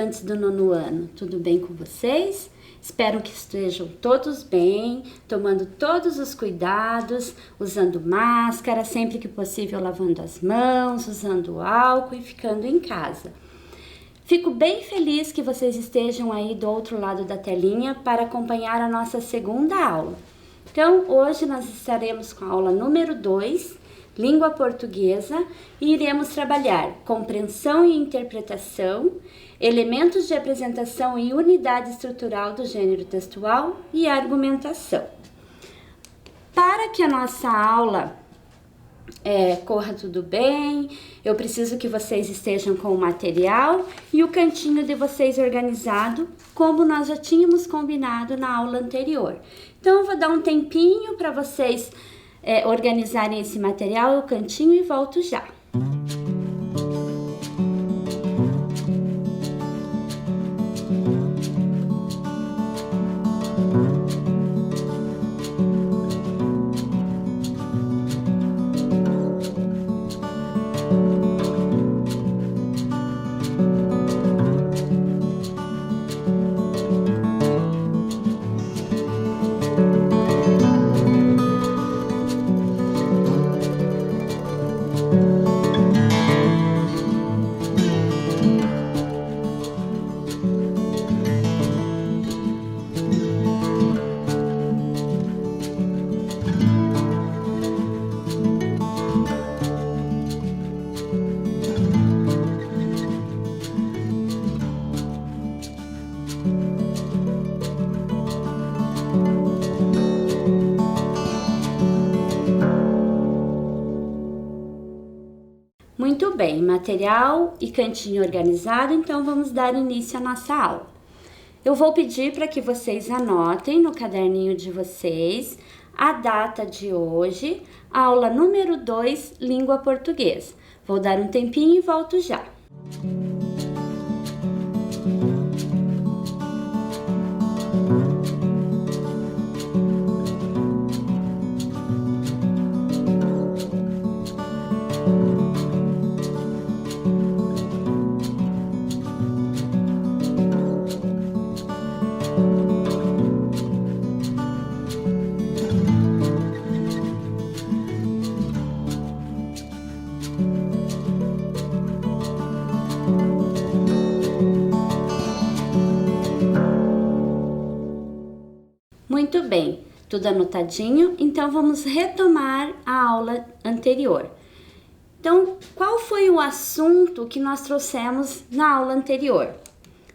estudantes do 9º ano, tudo bem com vocês? Espero que estejam todos bem, tomando todos os cuidados, usando máscara, sempre que possível lavando as mãos, usando álcool e ficando em casa. Fico bem feliz que vocês estejam aí do outro lado da telinha para acompanhar a nossa segunda aula. Então, hoje nós estaremos com a aula número 2, Língua Portuguesa, e iremos trabalhar compreensão e interpretação, elementos de apresentação e unidade estrutural do gênero textual e argumentação. Para que a nossa aula corra tudo bem, eu preciso que vocês estejam com o material e o cantinho de vocês organizado, como nós já tínhamos combinado na aula anterior. Então, eu vou dar um tempinho para vocês organizarem esse material, o cantinho, e volto já. Muito bem, material e cantinho organizado, então vamos dar início à nossa aula. Eu vou pedir para que vocês anotem no caderninho de vocês a data de hoje, aula número 2, Língua Portuguesa. Vou dar um tempinho e volto já. Muito bem, tudo anotadinho, então vamos retomar a aula anterior. Então, qual foi o assunto que nós trouxemos na aula anterior?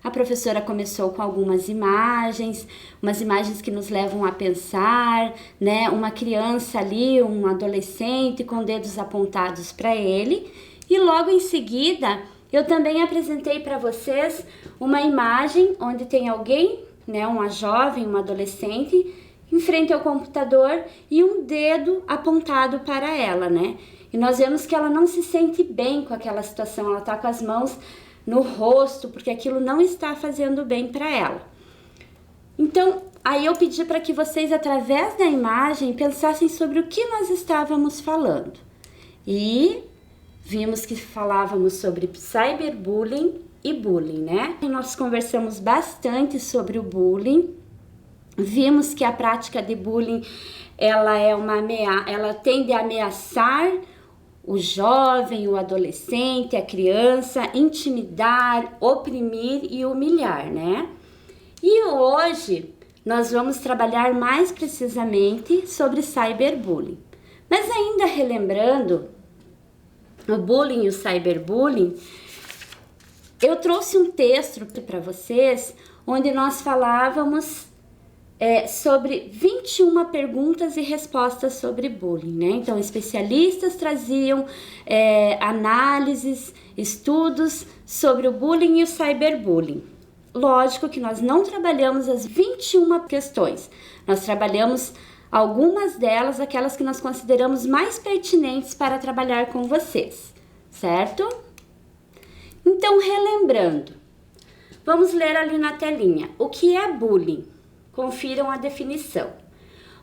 A professora começou com algumas imagens, umas imagens que nos levam a pensar, né? Uma criança ali, um adolescente com dedos apontados para ele, e logo em seguida eu também apresentei para vocês uma imagem onde tem alguém, né, uma jovem, uma adolescente, em frente ao computador e um dedo apontado para ela, né? E nós vemos que ela não se sente bem com aquela situação, ela tá com as mãos no rosto, porque aquilo não está fazendo bem para ela. Então, aí eu pedi para que vocês, através da imagem, pensassem sobre o que nós estávamos falando. E vimos que falávamos sobre cyberbullying e bullying, né? E nós conversamos bastante sobre o bullying. Vimos que a prática de bullying, ela tende a ameaçar o jovem, o adolescente, a criança, intimidar, oprimir e humilhar, né? E hoje nós vamos trabalhar mais precisamente sobre cyberbullying. Mas ainda relembrando o bullying e o cyberbullying, eu trouxe um texto para vocês onde nós falávamos sobre 21 perguntas e respostas sobre bullying, né? Então, especialistas traziam análises, estudos sobre o bullying e o cyberbullying. Lógico que nós não trabalhamos as 21 questões, nós trabalhamos algumas delas, aquelas que nós consideramos mais pertinentes para trabalhar com vocês, certo? Então, relembrando, vamos ler ali na telinha. O que é bullying? Confiram a definição.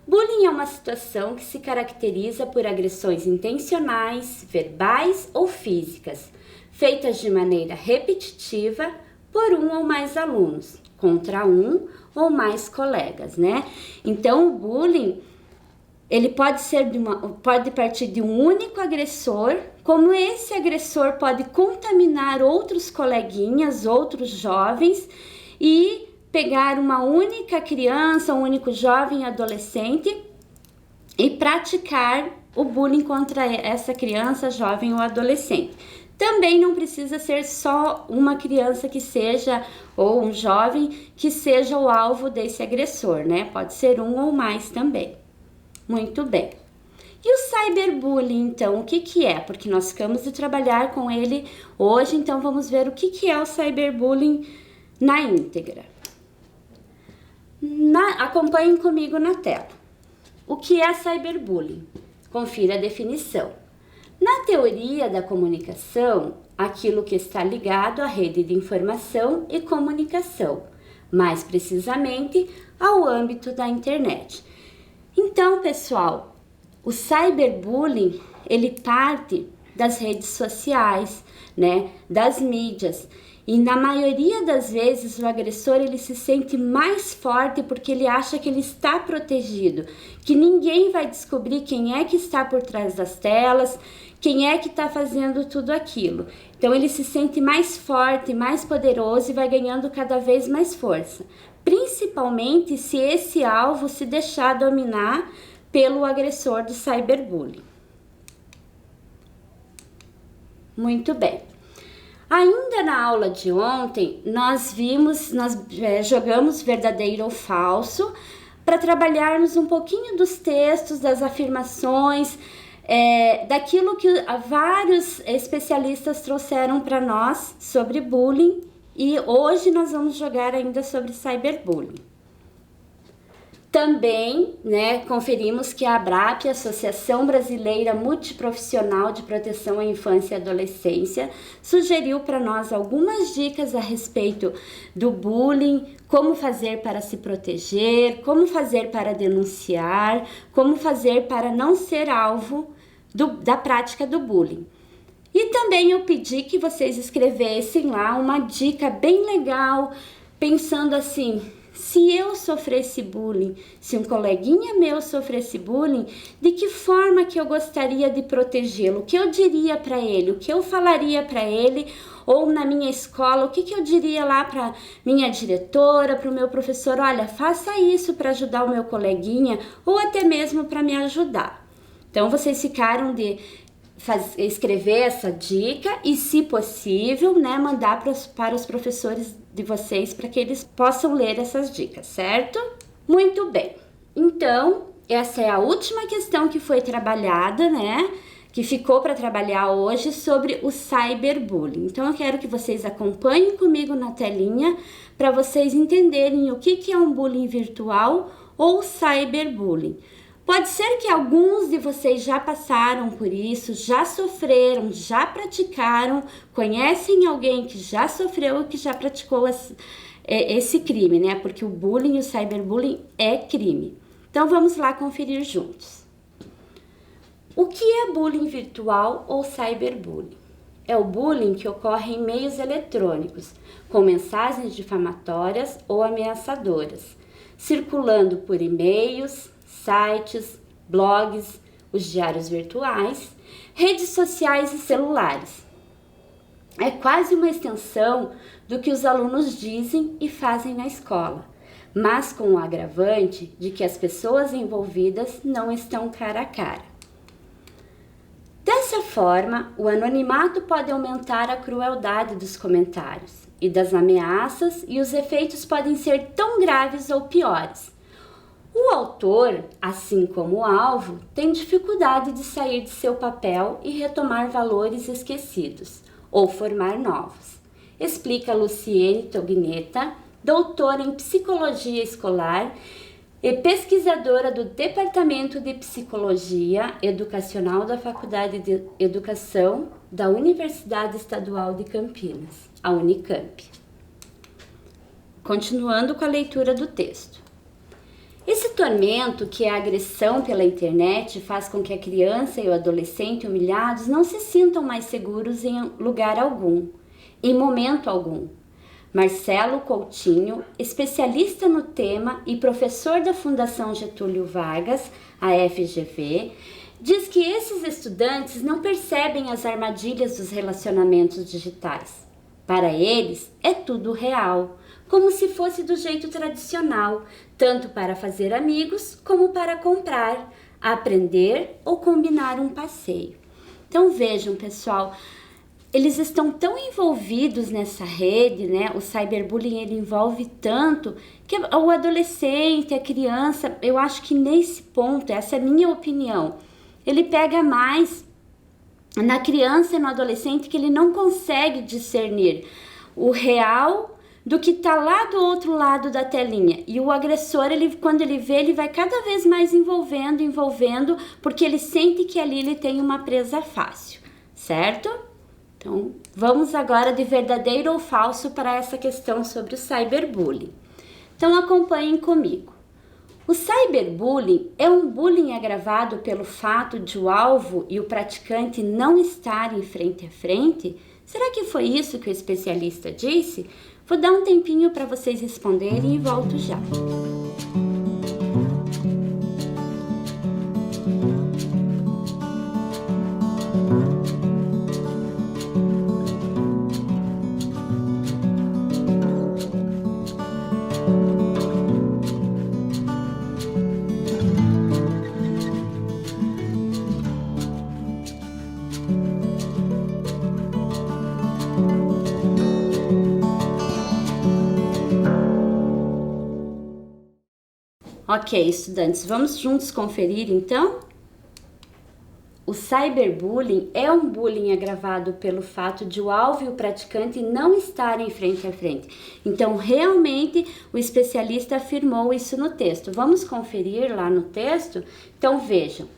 Bullying é uma situação que se caracteriza por agressões intencionais, verbais ou físicas, feitas de maneira repetitiva, por um ou mais alunos, contra um ou mais colegas, né? Então, o bullying, ele pode partir de um único agressor, como esse agressor pode contaminar outros coleguinhas, outros jovens, e pegar uma única criança, um único jovem adolescente e praticar o bullying contra essa criança, jovem ou adolescente. Também não precisa ser só uma criança que seja, ou um jovem que seja o alvo desse agressor, né? Pode ser um ou mais também. Muito bem. E o cyberbullying, então, o que é? Porque nós ficamos de trabalhar com ele hoje, então vamos ver o que é o cyberbullying na íntegra. Acompanhem comigo na tela. O que é cyberbullying? Confira a definição. Na teoria da comunicação, aquilo que está ligado à rede de informação e comunicação, mais precisamente ao âmbito da internet. Então, pessoal, o cyberbullying, ele parte das redes sociais, né, das mídias. E na maioria das vezes o agressor ele se sente mais forte porque ele acha que ele está protegido, que ninguém vai descobrir quem é que está por trás das telas, quem é que está fazendo tudo aquilo. Então ele se sente mais forte, mais poderoso e vai ganhando cada vez mais força, principalmente se esse alvo se deixar dominar pelo agressor do cyberbullying. Muito bem. Ainda na aula de ontem, nós jogamos verdadeiro ou falso para trabalharmos um pouquinho dos textos, das afirmações, daquilo que vários especialistas trouxeram para nós sobre bullying, e hoje nós vamos jogar ainda sobre cyberbullying. Também, conferimos que a ABRAP, Associação Brasileira Multiprofissional de Proteção à Infância e Adolescência, sugeriu para nós algumas dicas a respeito do bullying, como fazer para se proteger, como fazer para denunciar, como fazer para não ser alvo da prática do bullying. E também eu pedi que vocês escrevessem lá uma dica bem legal, pensando assim: se eu sofresse bullying, se um coleguinha meu sofresse bullying, de que forma que eu gostaria de protegê-lo? O que eu diria para ele? O que eu falaria para ele? Ou na minha escola, o que eu diria lá para minha diretora, para o meu professor? Olha, faça isso para ajudar o meu coleguinha, ou até mesmo para me ajudar. Então, vocês ficaram de escrever essa dica e, se possível, mandar para os professores de vocês para que eles possam ler essas dicas, certo? Muito bem. Então, essa é a última questão que foi trabalhada, que ficou para trabalhar hoje sobre o cyberbullying. Então, eu quero que vocês acompanhem comigo na telinha para vocês entenderem o que é um bullying virtual ou cyberbullying. Pode ser que alguns de vocês já passaram por isso, já sofreram, já praticaram, conhecem alguém que já sofreu e que já praticou esse crime, Porque o bullying e o cyberbullying é crime. Então vamos lá conferir juntos. O que é bullying virtual ou cyberbullying? É o bullying que ocorre em meios eletrônicos, com mensagens difamatórias ou ameaçadoras, circulando por e-mails, sites, blogs, os diários virtuais, redes sociais e celulares. É quase uma extensão do que os alunos dizem e fazem na escola, mas com o agravante de que as pessoas envolvidas não estão cara a cara. Dessa forma, o anonimato pode aumentar a crueldade dos comentários e das ameaças, e os efeitos podem ser tão graves ou piores. O autor, assim como o alvo, tem dificuldade de sair de seu papel e retomar valores esquecidos, ou formar novos, explica Luciene Tognetta, doutora em Psicologia Escolar e pesquisadora do Departamento de Psicologia Educacional da Faculdade de Educação da Universidade Estadual de Campinas, a Unicamp. Continuando com a leitura do texto. Esse tormento, que é a agressão pela internet, faz com que a criança e o adolescente humilhados não se sintam mais seguros em lugar algum, em momento algum. Marcelo Coutinho, especialista no tema e professor da Fundação Getúlio Vargas, a FGV, diz que esses estudantes não percebem as armadilhas dos relacionamentos digitais. Para eles, é tudo real, como se fosse do jeito tradicional, tanto para fazer amigos como para comprar, aprender ou combinar um passeio. Então vejam, pessoal, eles estão tão envolvidos nessa rede, né? O cyberbullying ele envolve tanto que o adolescente, a criança, eu acho que nesse ponto, essa é a minha opinião, ele pega mais na criança e no adolescente que ele não consegue discernir o real do que está lá do outro lado da telinha. E o agressor, quando ele vê, ele vai cada vez mais envolvendo, porque ele sente que ali ele tem uma presa fácil, certo? Então, vamos agora de verdadeiro ou falso para essa questão sobre o cyberbullying. Então, acompanhem comigo. O cyberbullying é um bullying agravado pelo fato de o alvo e o praticante não estarem frente a frente? Será que foi isso que o especialista disse? Vou dar um tempinho para vocês responderem e volto já. Ok, estudantes, vamos juntos conferir então? O cyberbullying é um bullying agravado pelo fato de o alvo e o praticante não estarem frente a frente. Então, realmente, o especialista afirmou isso no texto. Vamos conferir lá no texto? Então, vejam.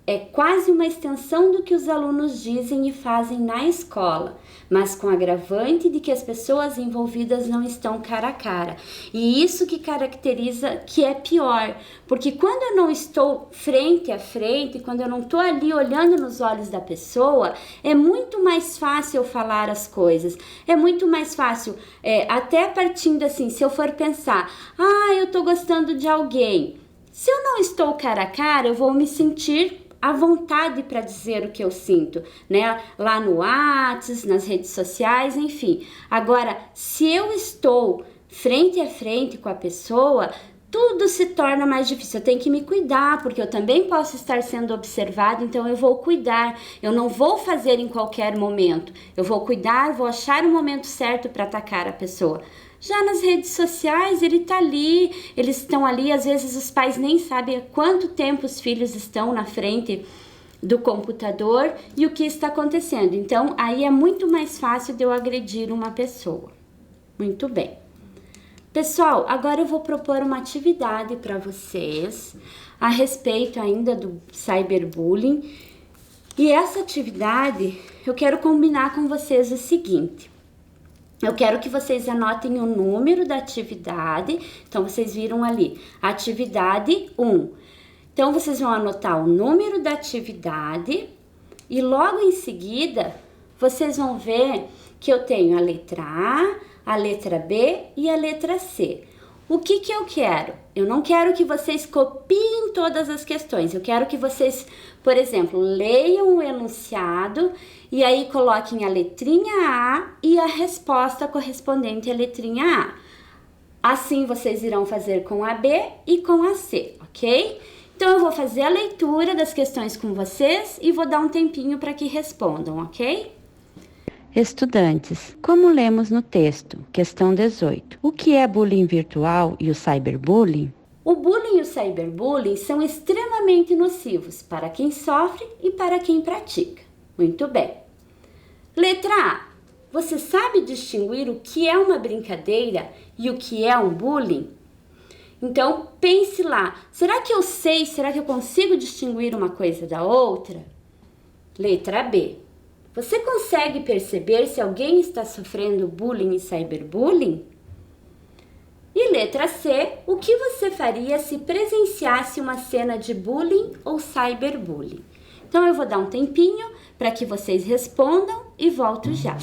É quase uma extensão do que os alunos dizem e fazem na escola, mas com agravante de que as pessoas envolvidas não estão cara a cara. E isso que caracteriza que é pior, porque quando eu não estou frente a frente, quando eu não estou ali olhando nos olhos da pessoa, é muito mais fácil eu falar as coisas, é muito mais fácil, até partindo assim, se eu for pensar, eu estou gostando de alguém, se eu não estou cara a cara, eu vou me sentir à vontade para dizer o que eu sinto, né? Lá no WhatsApp, nas redes sociais, enfim. Agora, se eu estou frente a frente com a pessoa, tudo se torna mais difícil. Eu tenho que me cuidar, porque eu também posso estar sendo observado, então eu vou cuidar. Eu não vou fazer em qualquer momento. Eu vou cuidar, vou achar o momento certo para atacar a pessoa. Já nas redes sociais, ele tá ali, eles estão ali, às vezes os pais nem sabem há quanto tempo os filhos estão na frente do computador e o que está acontecendo. Então, aí é muito mais fácil de eu agredir uma pessoa. Muito bem. Pessoal, agora eu vou propor uma atividade para vocês a respeito ainda do cyberbullying. E essa atividade, eu quero combinar com vocês o seguinte. Eu quero que vocês anotem o número da atividade. Então, vocês viram ali, atividade 1. Então, vocês vão anotar o número da atividade e logo em seguida, vocês vão ver que eu tenho a letra A, a letra B e a letra C. O que eu quero? Eu não quero que vocês copiem todas as questões. Eu quero que vocês, por exemplo, leiam o enunciado e aí coloquem a letrinha A e a resposta correspondente à letrinha A. Assim vocês irão fazer com a B e com a C, ok? Então eu vou fazer a leitura das questões com vocês e vou dar um tempinho para que respondam, ok? Estudantes, como lemos no texto, questão 18, o que é bullying virtual e o cyberbullying? O bullying e o cyberbullying são extremamente nocivos para quem sofre e para quem pratica. Muito bem. Letra A. Você sabe distinguir o que é uma brincadeira e o que é um bullying? Então, pense lá. Será que eu sei? Será que eu consigo distinguir uma coisa da outra? Letra B. Você consegue perceber se alguém está sofrendo bullying e cyberbullying? E letra C, o que você faria se presenciasse uma cena de bullying ou cyberbullying? Então eu vou dar um tempinho para que vocês respondam e volto já.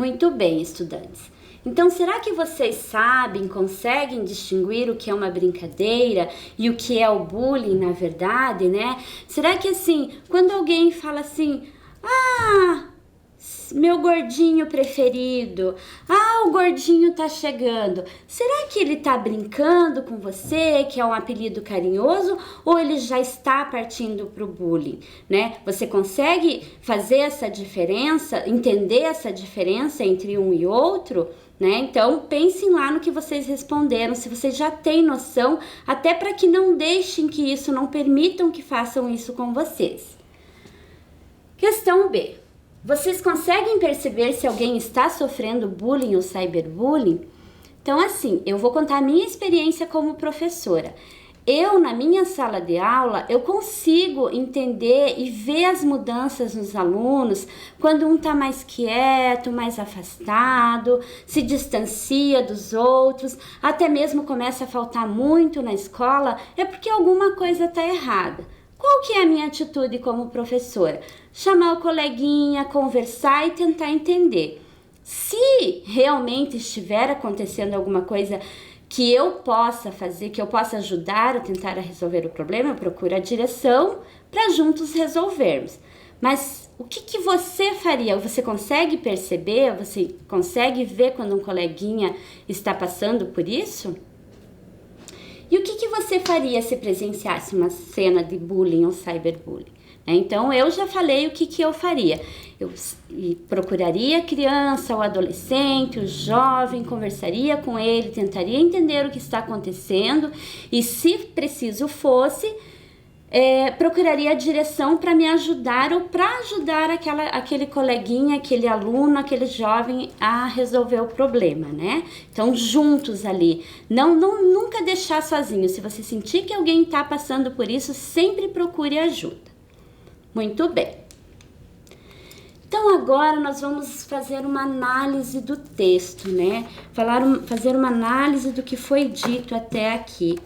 Muito bem, estudantes. Então, será que vocês sabem, conseguem distinguir o que é uma brincadeira e o que é o bullying, na verdade, né? Será que assim, quando alguém fala assim, ah, meu gordinho preferido, ah, o gordinho tá chegando, será que ele tá brincando com você, que é um apelido carinhoso, ou ele já está partindo pro bullying, né? Você consegue fazer essa diferença, entender essa diferença entre um e outro? Né? Então, pensem lá no que vocês responderam, se vocês já têm noção, até para que não deixem que isso, não permitam que façam isso com vocês. Questão B. Vocês conseguem perceber se alguém está sofrendo bullying ou cyberbullying? Então, assim, eu vou contar a minha experiência como professora. Eu, na minha sala de aula, eu consigo entender e ver as mudanças nos alunos quando um está mais quieto, mais afastado, se distancia dos outros, até mesmo começa a faltar muito na escola, é porque alguma coisa está errada. Qual que é a minha atitude como professora? Chamar o coleguinha, conversar e tentar entender. Se realmente estiver acontecendo alguma coisa que eu possa fazer, que eu possa ajudar a tentar resolver o problema, eu procuro a direção para juntos resolvermos. Mas o que você faria? Você consegue perceber, você consegue ver quando um coleguinha está passando por isso? E o que você faria se presenciasse uma cena de bullying ou cyberbullying? Então, eu já falei o que eu faria. Eu procuraria a criança, o adolescente, o jovem, conversaria com ele, tentaria entender o que está acontecendo e, se preciso fosse, procuraria a direção para me ajudar ou para ajudar aquele coleguinha, aquele aluno, aquele jovem a resolver o problema, né? Então, juntos ali. Nunca deixar sozinho. Se você sentir que alguém está passando por isso, sempre procure ajuda. Muito bem. Então, agora nós vamos fazer uma análise do texto, né? Fazer uma análise do que foi dito até aqui.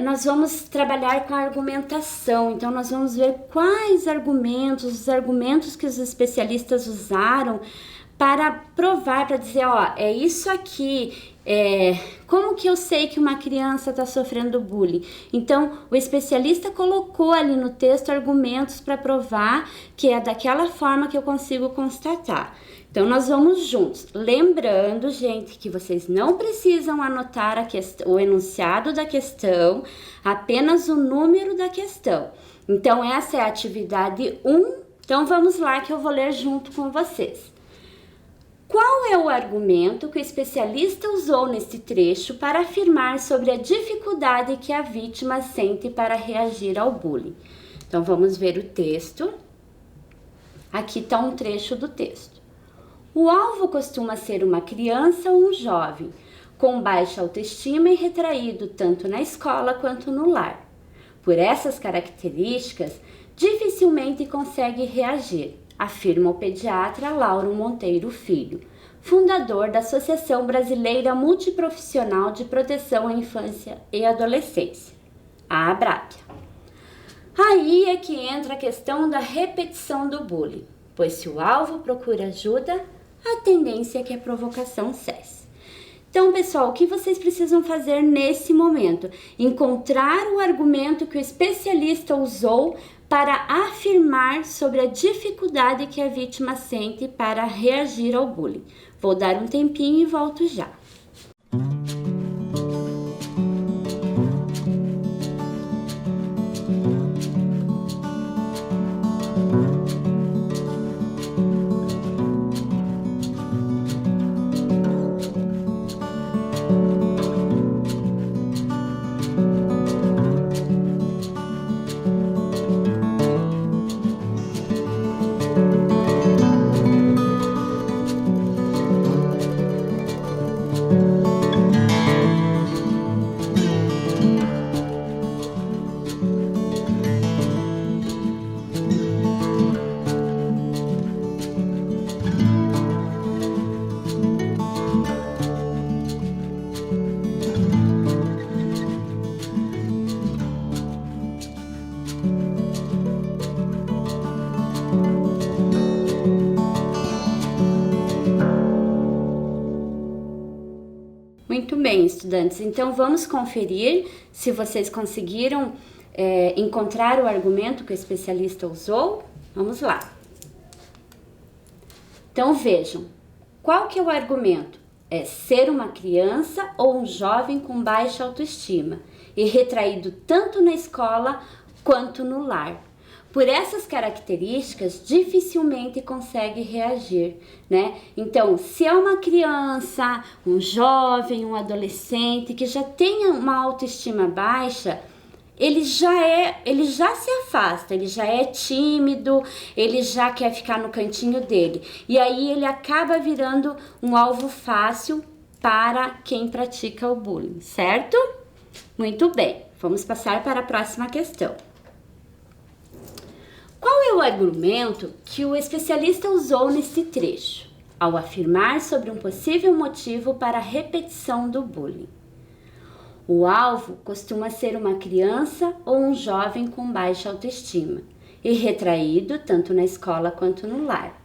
Nós vamos trabalhar com a argumentação, então nós vamos ver quais argumentos, os argumentos que os especialistas usaram para provar, para dizer, ó, é isso aqui, como que eu sei que uma criança está sofrendo bullying? Então, o especialista colocou ali no texto argumentos para provar que é daquela forma que eu consigo constatar. Então, nós vamos juntos. Lembrando, gente, que vocês não precisam anotar o enunciado da questão, apenas o número da questão. Então, essa é a atividade 1. Então, vamos lá que eu vou ler junto com vocês. Qual é o argumento que o especialista usou neste trecho para afirmar sobre a dificuldade que a vítima sente para reagir ao bullying? Então, vamos ver o texto. Aqui está um trecho do texto. O alvo costuma ser uma criança ou um jovem, com baixa autoestima e retraído tanto na escola quanto no lar. Por essas características, dificilmente consegue reagir, afirma o pediatra Lauro Monteiro Filho, fundador da Associação Brasileira Multiprofissional de Proteção à Infância e Adolescência, a ABRAPIA. Aí é que entra a questão da repetição do bullying, pois se o alvo procura ajuda, a tendência é que a provocação cesse. Então, pessoal, o que vocês precisam fazer nesse momento? Encontrar o argumento que o especialista usou para afirmar sobre a dificuldade que a vítima sente para reagir ao bullying. Vou dar um tempinho e volto já. Muito bem, estudantes. Então, vamos conferir se vocês conseguiram encontrar o argumento que o especialista usou. Vamos lá. Então, vejam. Qual que é o argumento? É ser uma criança ou um jovem com baixa autoestima e retraído tanto na escola quanto no lar. Por essas características, dificilmente consegue reagir, né? Então, se é uma criança, um jovem, um adolescente que já tenha uma autoestima baixa, ele já se afasta, ele já é tímido, ele já quer ficar no cantinho dele. E aí ele acaba virando um alvo fácil para quem pratica o bullying, certo? Muito bem, vamos passar para a próxima questão. Qual é o argumento que o especialista usou neste trecho, ao afirmar sobre um possível motivo para a repetição do bullying? O alvo costuma ser uma criança ou um jovem com baixa autoestima e retraído tanto na escola quanto no lar.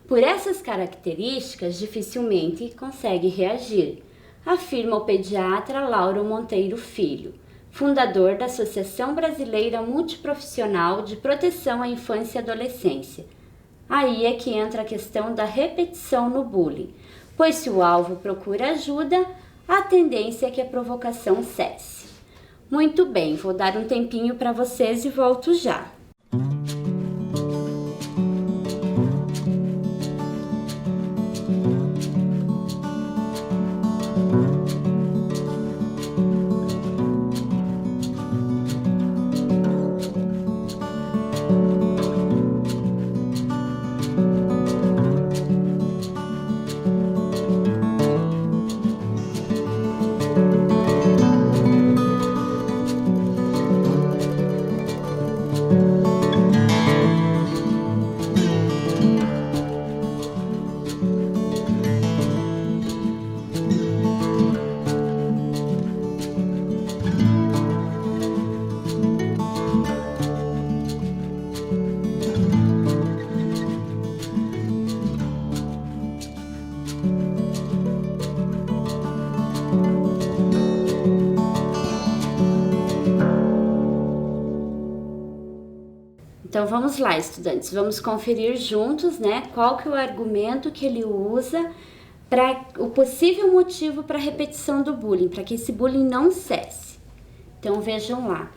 Por essas características, dificilmente consegue reagir, afirma o pediatra Lauro Monteiro Filho, fundador da Associação Brasileira Multiprofissional de Proteção à Infância e Adolescência. Aí é que entra a questão da repetição no bullying, pois se o alvo procura ajuda, a tendência é que a provocação cesse. Muito bem, vou dar um tempinho para vocês e volto já. Então, vamos lá, estudantes, vamos conferir juntos, né, qual que é o argumento que ele usa para o possível motivo para a repetição do bullying, para que esse bullying não cesse. Então, vejam lá.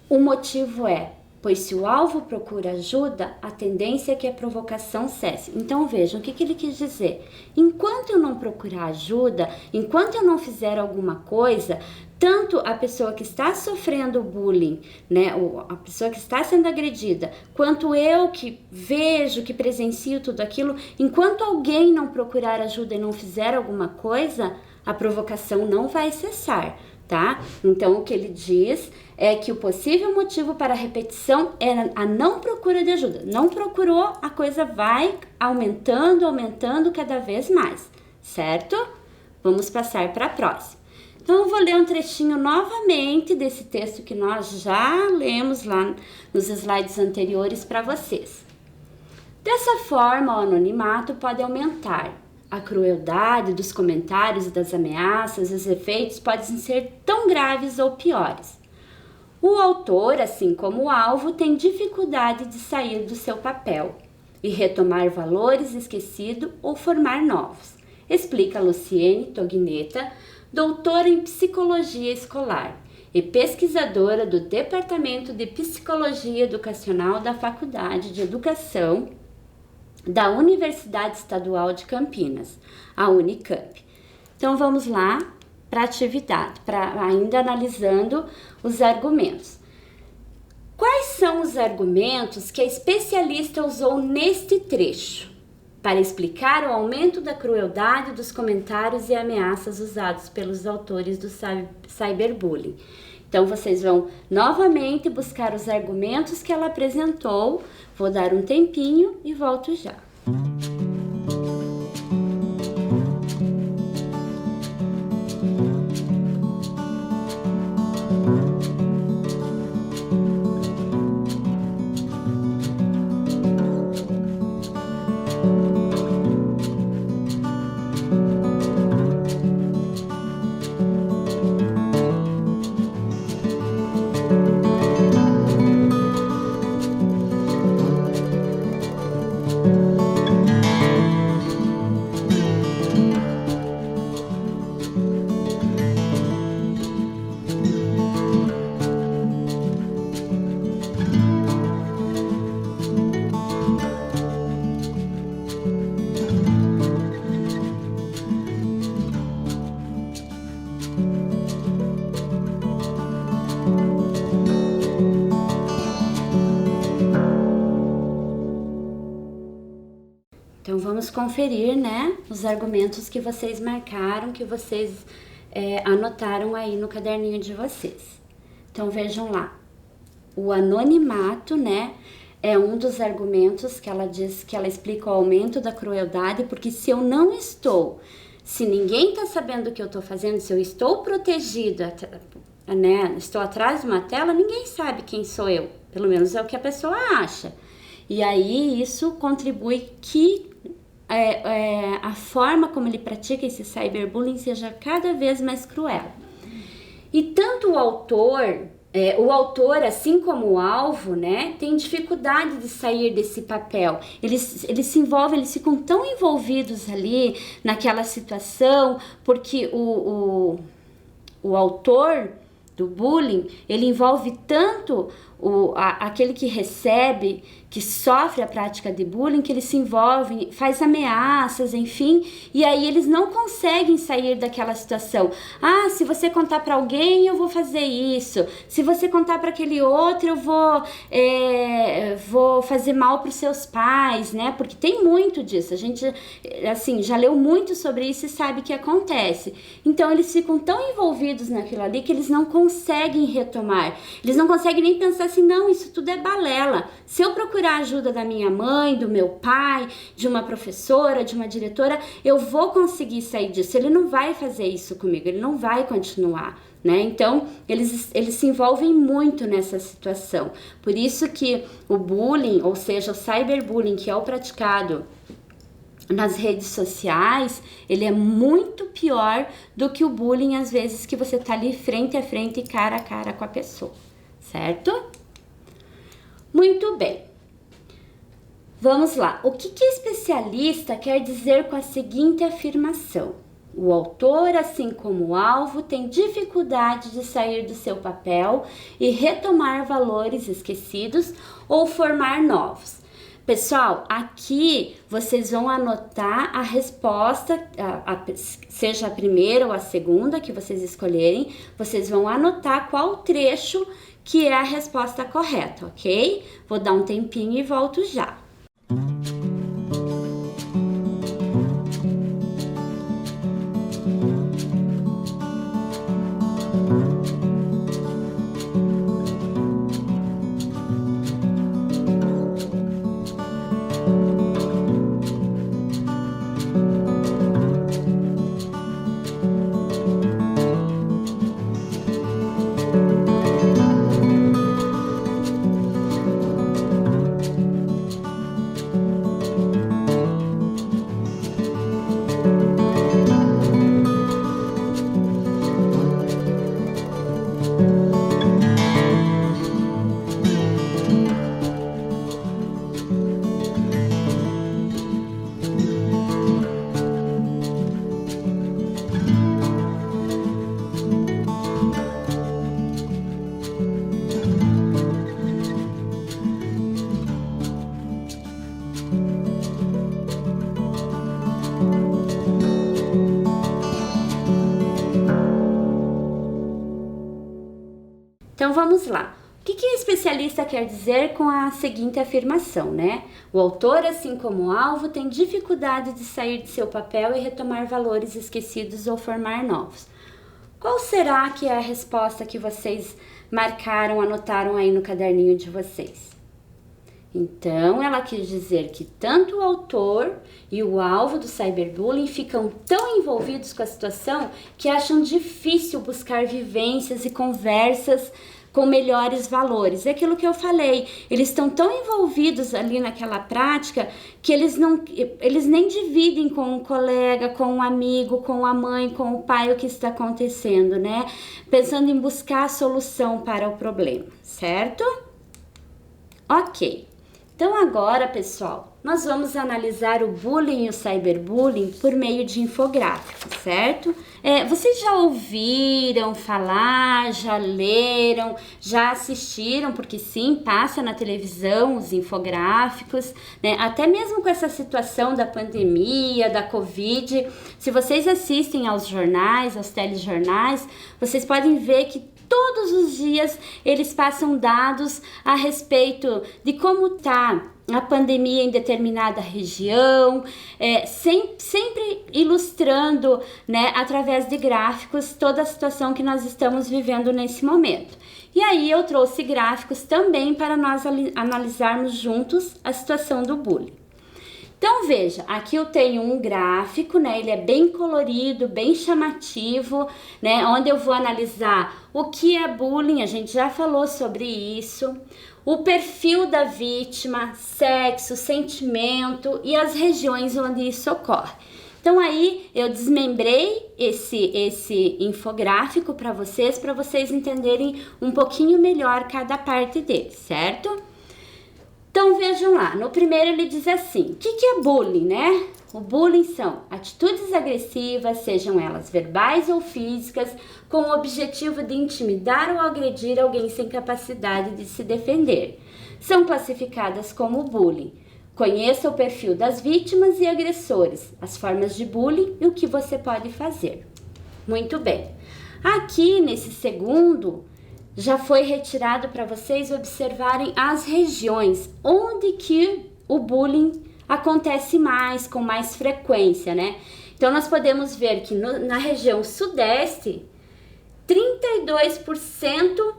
O motivo é, pois se o alvo procura ajuda, a tendência é que a provocação cesse. Então, vejam, o que ele quis dizer? Enquanto eu não procurar ajuda, enquanto eu não fizer alguma coisa, tanto a pessoa que está sofrendo bullying, né, a pessoa que está sendo agredida, quanto eu que vejo, que presencio tudo aquilo, enquanto alguém não procurar ajuda e não fizer alguma coisa, a provocação não vai cessar, tá? Então, o que ele diz é que o possível motivo para a repetição é a não procura de ajuda. Não procurou, a coisa vai aumentando cada vez mais, certo? Vamos passar para a próxima. Então, eu vou ler um trechinho novamente desse texto que nós já lemos lá nos slides anteriores para vocês. Dessa forma, o anonimato pode aumentar. A crueldade dos comentários e das ameaças, os efeitos podem ser tão graves ou piores. O autor, assim como o alvo, tem dificuldade de sair do seu papel e retomar valores esquecidos ou formar novos, explica Luciene Tognetta, doutora em Psicologia Escolar e pesquisadora do Departamento de Psicologia Educacional da Faculdade de Educação da Universidade Estadual de Campinas, a Unicamp. Então, vamos lá para a atividade, ainda analisando os argumentos. Quais são os argumentos que a especialista usou neste trecho para explicar o aumento da crueldade dos comentários e ameaças usados pelos autores do cyberbullying? Então, vocês vão novamente buscar os argumentos que ela apresentou. Vou dar um tempinho e volto já. conferir, né, os argumentos que vocês marcaram, que vocês anotaram aí no caderninho de vocês. Então vejam lá, o anonimato, né, é um dos argumentos que ela diz, que ela explica o aumento da crueldade, porque se eu não estou, se ninguém está sabendo o que eu estou fazendo, se eu estou protegida, né, estou atrás de uma tela, ninguém sabe quem sou eu, pelo menos é o que a pessoa acha. E aí isso contribui que a forma como ele pratica esse cyberbullying seja cada vez mais cruel. E tanto o autor, assim como o alvo, né, tem dificuldade de sair desse papel. Eles se envolvem, eles ficam tão envolvidos ali naquela situação, porque o autor do bullying, ele envolve tanto aquele que recebe, que sofre a prática de bullying, que ele se envolve, faz ameaças, enfim, e aí eles não conseguem sair daquela situação. Ah, se você contar para alguém, eu vou fazer isso. Se você contar para aquele outro, eu vou fazer mal para os seus pais, né? Porque tem muito disso. A gente, assim, já leu muito sobre isso e sabe que acontece. Então, eles ficam tão envolvidos naquilo ali que eles não conseguem retomar. Eles não conseguem nem pensar assim, não, isso tudo é balela. Se eu procurar a ajuda da minha mãe, do meu pai, de uma professora, de uma diretora, eu vou conseguir sair disso. Ele não vai fazer isso comigo, ele não vai continuar, né? Então, eles se envolvem muito nessa situação. Por isso que o bullying, ou seja, o cyberbullying, que é o praticado nas redes sociais, ele é muito pior do que o bullying, às vezes, que você tá ali frente a frente, cara a cara com a pessoa, certo? Muito bem. Vamos lá. O que especialista quer dizer com a seguinte afirmação? O autor, assim como o alvo, tem dificuldade de sair do seu papel e retomar valores esquecidos ou formar novos. Pessoal, aqui vocês vão anotar a resposta, seja a primeira ou a segunda que vocês escolherem, vocês vão anotar qual trecho que é a resposta correta, ok? Vou dar um tempinho e volto já. Então vamos lá. O que o especialista quer dizer com a seguinte afirmação, né? O autor, assim como o alvo, tem dificuldade de sair de seu papel e retomar valores esquecidos ou formar novos. Qual será que é a resposta que vocês marcaram, anotaram aí no caderninho de vocês? Então, ela quis dizer que tanto o autor e o alvo do cyberbullying ficam tão envolvidos com a situação que acham difícil buscar vivências e conversas com melhores valores. É aquilo que eu falei, eles estão tão envolvidos ali naquela prática que eles nem dividem com um colega, com um amigo, com a mãe, com o pai o que está acontecendo, né? Pensando em buscar a solução para o problema, certo? Ok. Então agora, pessoal, nós vamos analisar o bullying e o cyberbullying por meio de infográficos, certo? Vocês já ouviram falar, já leram, já assistiram, porque sim, passa na televisão os infográficos, né? Até mesmo com essa situação da pandemia, da Covid, se vocês assistem aos jornais, aos telejornais, vocês podem ver que Todos os dias eles passam dados a respeito de como está a pandemia em determinada região, sempre ilustrando, né, através de gráficos toda a situação que nós estamos vivendo nesse momento. E aí eu trouxe gráficos também para nós analisarmos juntos a situação do bullying. Então veja, aqui eu tenho um gráfico, né? Ele é bem colorido, bem chamativo, né? Onde eu vou analisar o que é bullying, a gente já falou sobre isso, o perfil da vítima, sexo, sentimento e as regiões onde isso ocorre. Então aí eu desmembrei esse infográfico para vocês entenderem um pouquinho melhor cada parte dele, certo? Então vejam lá, no primeiro ele diz assim, o que é bullying, né? O bullying são atitudes agressivas, sejam elas verbais ou físicas, com o objetivo de intimidar ou agredir alguém sem capacidade de se defender. São classificadas como bullying. Conheça o perfil das vítimas e agressores, as formas de bullying e o que você pode fazer. Muito bem. Aqui nesse segundo, já foi retirado para vocês observarem as regiões onde que o bullying acontece mais, com mais frequência, né? Então, nós podemos ver que na região sudeste, 32%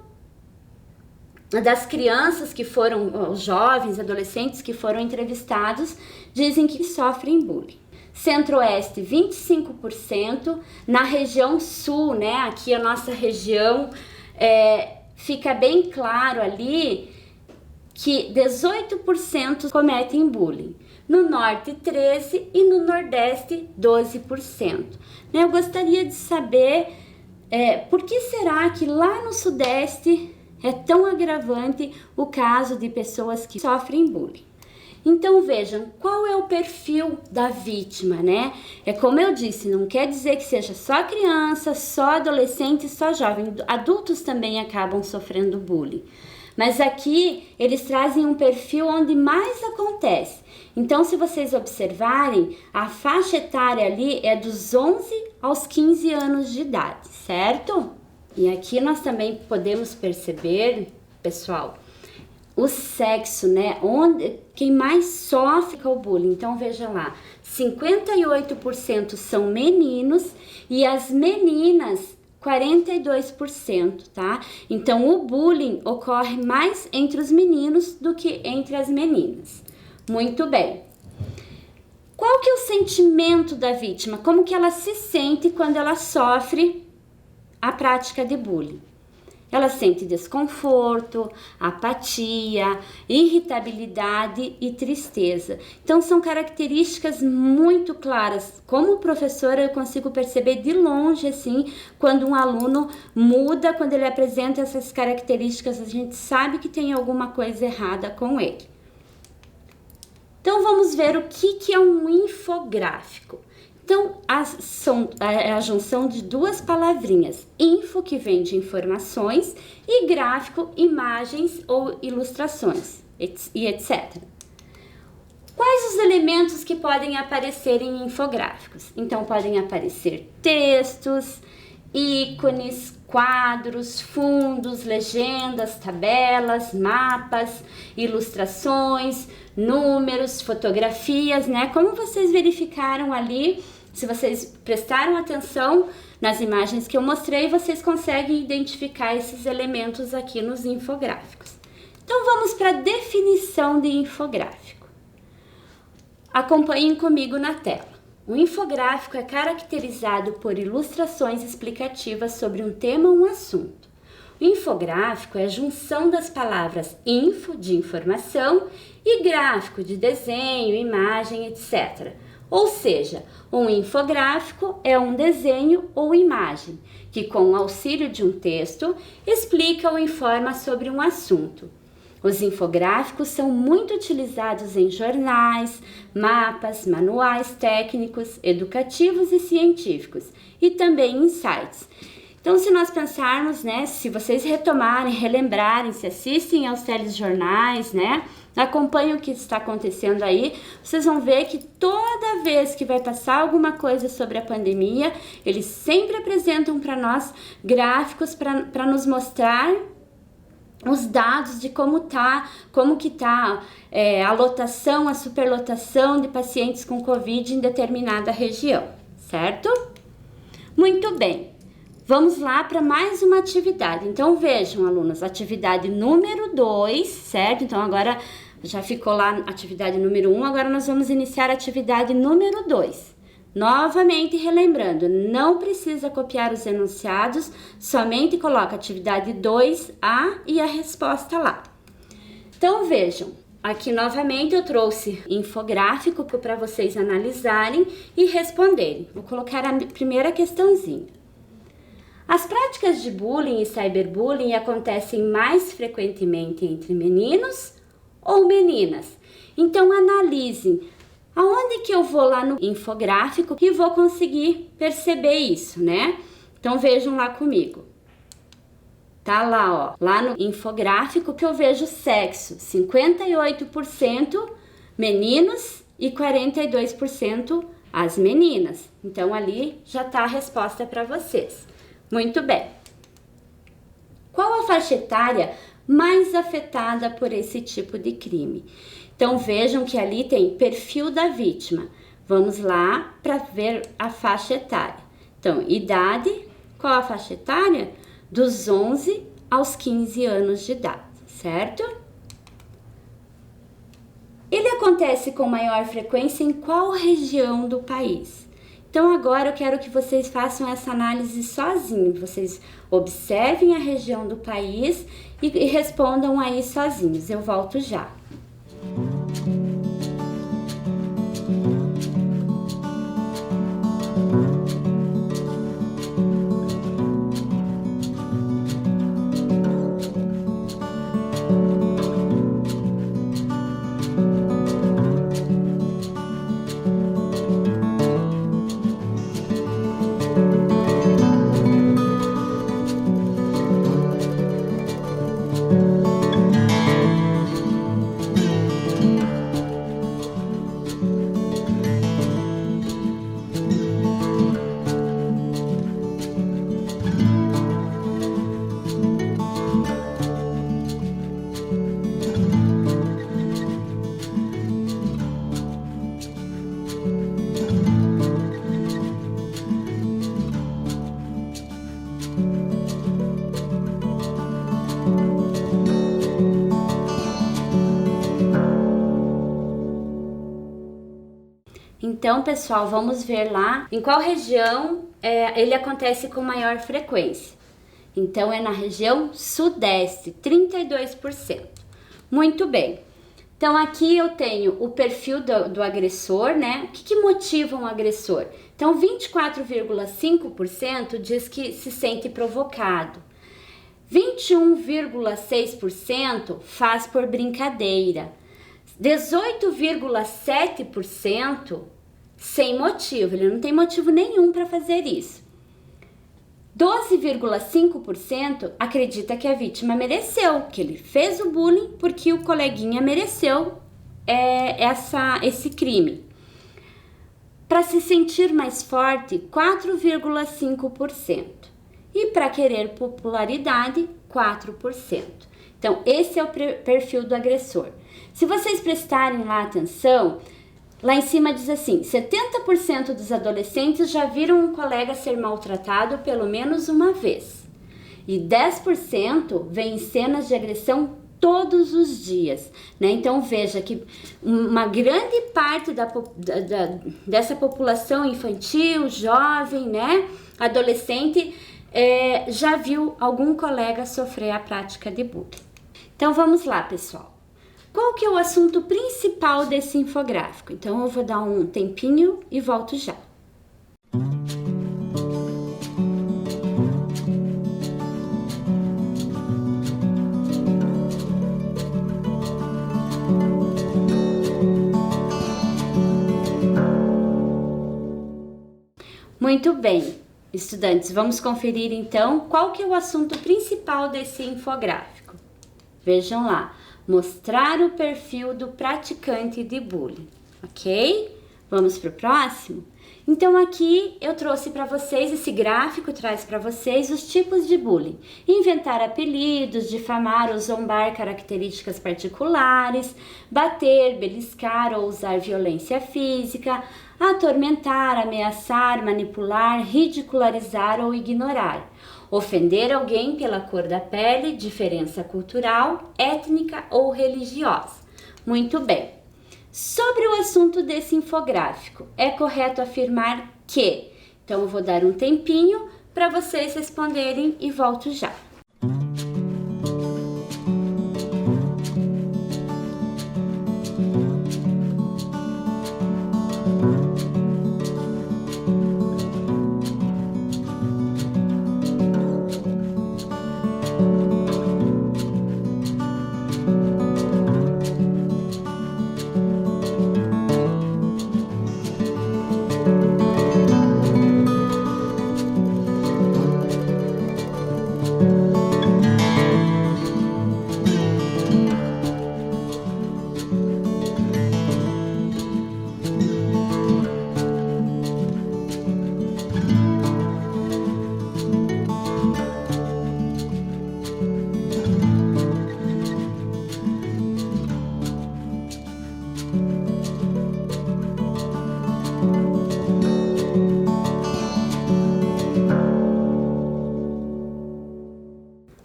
das crianças que foram, os jovens, adolescentes que foram entrevistados, dizem que sofrem bullying. Centro-Oeste, 25%. Na região sul, né? Aqui a nossa região, fica bem claro ali que 18% cometem bullying. No norte, 13% e no nordeste, 12%. Eu gostaria de saber por que será que lá no sudeste é tão agravante o caso de pessoas que sofrem bullying. Então vejam, qual é o perfil da vítima, né? É como eu disse, não quer dizer que seja só criança, só adolescente, só jovem. Adultos também acabam sofrendo bullying. Mas aqui eles trazem um perfil onde mais acontece. Então, se vocês observarem, a faixa etária ali é dos 11 aos 15 anos de idade, certo? E aqui nós também podemos perceber, pessoal, o sexo, né? Quem mais sofre com o bullying. Então, veja lá, 58% são meninos e as meninas, 42%, tá? Então, o bullying ocorre mais entre os meninos do que entre as meninas. Muito bem. Qual que é o sentimento da vítima? Como que ela se sente quando ela sofre a prática de bullying? Ela sente desconforto, apatia, irritabilidade e tristeza. Então, são características muito claras. Como professora, eu consigo perceber de longe, assim, quando um aluno muda, quando ele apresenta essas características, a gente sabe que tem alguma coisa errada com ele. Então, vamos ver o que é um infográfico. Então, é a junção de duas palavrinhas, info, que vem de informações, e gráfico, imagens ou ilustrações, e etc. Quais os elementos que podem aparecer em infográficos? Então, podem aparecer textos, ícones, quadros, fundos, legendas, tabelas, mapas, ilustrações, números, fotografias, né? Como vocês verificaram ali, se vocês prestaram atenção nas imagens que eu mostrei, vocês conseguem identificar esses elementos aqui nos infográficos. Então, vamos para a definição de infográfico. Acompanhem comigo na tela. O infográfico é caracterizado por ilustrações explicativas sobre um tema ou um assunto. O infográfico é a junção das palavras info, de informação, e gráfico, de desenho, imagem, etc. Ou seja, um infográfico é um desenho ou imagem que, com o auxílio de um texto, explica ou informa sobre um assunto. Os infográficos são muito utilizados em jornais, mapas, manuais técnicos, educativos e científicos, e também em sites. Então, se nós pensarmos, né, se vocês retomarem, relembrarem, se assistem aos telejornais, né, Acompanhe o que está acontecendo aí. Vocês vão ver que toda vez que vai passar alguma coisa sobre a pandemia, eles sempre apresentam para nós gráficos para nos mostrar os dados de como que tá a lotação, a superlotação de pacientes com Covid em determinada região, certo? Muito bem. Vamos lá para mais uma atividade. Então, vejam, alunos, atividade número 2, certo? Então, agora já ficou lá atividade número 1, agora nós vamos iniciar a atividade número 2. Novamente relembrando, não precisa copiar os enunciados, somente coloca atividade 2A e a resposta lá. Então, vejam, aqui novamente eu trouxe infográfico para vocês analisarem e responderem. Vou colocar a primeira questãozinha. As práticas de bullying e cyberbullying acontecem mais frequentemente entre meninos ou meninas? Então, analisem aonde que eu vou lá no infográfico e vou conseguir perceber isso, né? Então, vejam lá comigo. Tá lá, ó, lá no infográfico que eu vejo sexo, 58% meninos e 42% as meninas. Então, ali já tá a resposta para vocês. Muito bem. Qual a faixa etária mais afetada por esse tipo de crime? Então, vejam que ali tem perfil da vítima. Vamos lá para ver a faixa etária. Então, idade, qual a faixa etária? Dos 11 aos 15 anos de idade, certo? Ele acontece com maior frequência em qual região do país? Então, agora eu quero que vocês façam essa análise sozinhos. Vocês observem a região do país e respondam aí sozinhos. Eu volto já. Então, pessoal, vamos ver lá em qual região ele acontece com maior frequência. Então, é na região sudeste, 32%. Muito bem. Então, aqui eu tenho o perfil do agressor, né? O que motiva um agressor? Então, 24,5% diz que se sente provocado. 21,6% faz por brincadeira. 18,7% sem motivo, ele não tem motivo nenhum para fazer isso. 12,5% acredita que a vítima mereceu, que ele fez o bullying porque o coleguinha mereceu esse crime. Para se sentir mais forte, 4,5%. E para querer popularidade, 4%. Então, esse é o perfil do agressor. Se vocês prestarem lá atenção, lá em cima diz assim, 70% dos adolescentes já viram um colega ser maltratado pelo menos uma vez. E 10% veem cenas de agressão todos os dias, né? Então, veja que uma grande parte dessa população infantil, jovem, né, adolescente, já viu algum colega sofrer a prática de bullying. Então, vamos lá, pessoal. Qual que é o assunto principal desse infográfico? Então, eu vou dar um tempinho e volto já. Muito bem, estudantes, vamos conferir então qual que é o assunto principal desse infográfico. Vejam lá, mostrar o perfil do praticante de bullying, ok? Vamos para o próximo? Então aqui eu trouxe para vocês, esse gráfico traz para vocês os tipos de bullying. Inventar apelidos, difamar ou zombar características particulares, bater, beliscar ou usar violência física, atormentar, ameaçar, manipular, ridicularizar ou ignorar. Ofender alguém pela cor da pele, diferença cultural, étnica ou religiosa. Muito bem. Sobre o assunto desse infográfico, é correto afirmar que... Então, eu vou dar um tempinho para vocês responderem e volto já.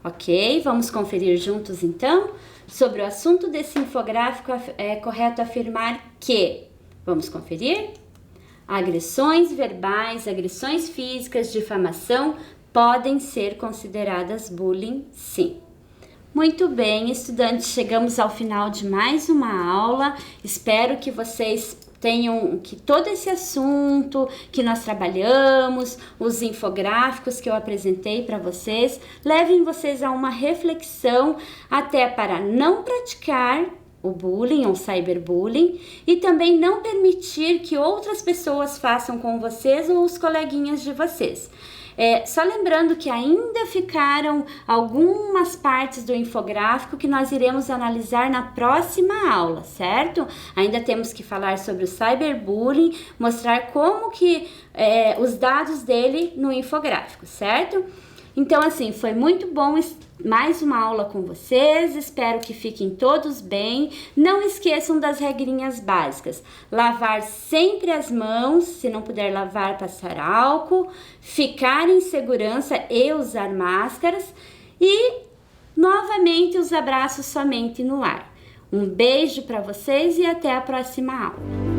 Ok, vamos conferir juntos então? Sobre o assunto desse infográfico, é correto afirmar que... Vamos conferir? Agressões verbais, agressões físicas, difamação podem ser consideradas bullying, sim. Muito bem, estudantes, chegamos ao final de mais uma aula. Espero que vocês tenham que todo esse assunto que nós trabalhamos, os infográficos que eu apresentei para vocês, levem vocês a uma reflexão até para não praticar o bullying ou cyberbullying e também não permitir que outras pessoas façam com vocês ou os coleguinhas de vocês. Só lembrando que ainda ficaram algumas partes do infográfico que nós iremos analisar na próxima aula, certo? Ainda temos que falar sobre o cyberbullying, mostrar como que os dados dele no infográfico, certo? Então, assim, foi muito bom mais uma aula com vocês, espero que fiquem todos bem. Não esqueçam das regrinhas básicas: lavar sempre as mãos, se não puder lavar, passar álcool, ficar em segurança e usar máscaras e, novamente, os abraços somente no ar. Um beijo para vocês e até a próxima aula.